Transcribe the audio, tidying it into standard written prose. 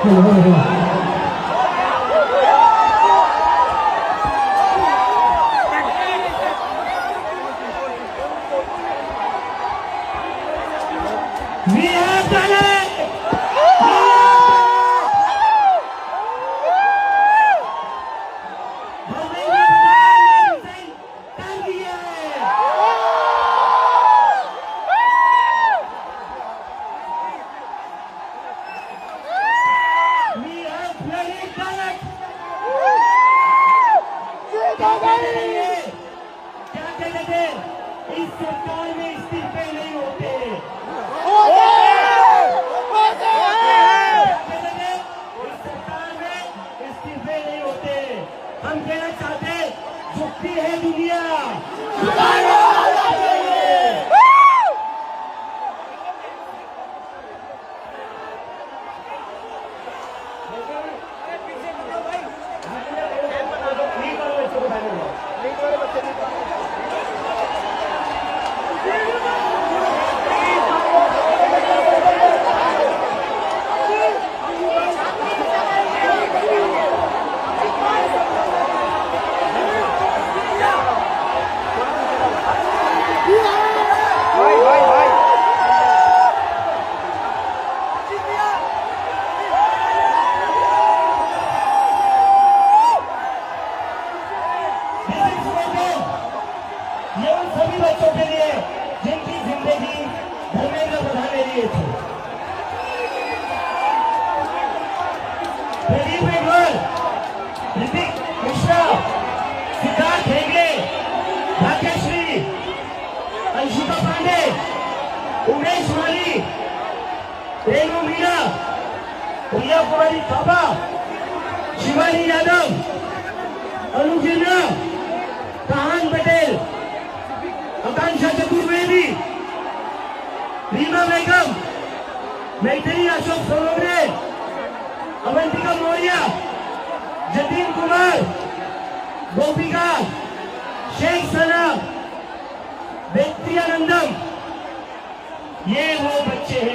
We have done it! क्या कहते थे इस सरकार में इस्तीफे नहीं होते, इस सरकार में इस्तीफे नहीं होते। हम कहना चाहते झुकती है दुनिया, ये उन सभी बच्चों के लिए जिनकी जिंदगी धर्मेंद्र प्रधान ने लिए थे। प्रदीप मेघवाल, ऋतिक मिश्रा, सिद्धार्थ हेगड़े, भाग्यश्री, अंशिका पांडे, उमेश माली, रेणु मीणा, प्रिया कुमारी थापा, शिवानी यादव, अनुजीना, कहान पटेल, आकांक्षा चतुर्वेदी, रीमा बेगम, मैथिली अशोक सोनोग्रे, अवंतिका मौर्य, जतीन कुमार, गोपिका, शेख सना, व्यक्तियानंदम, ये वो बच्चे हैं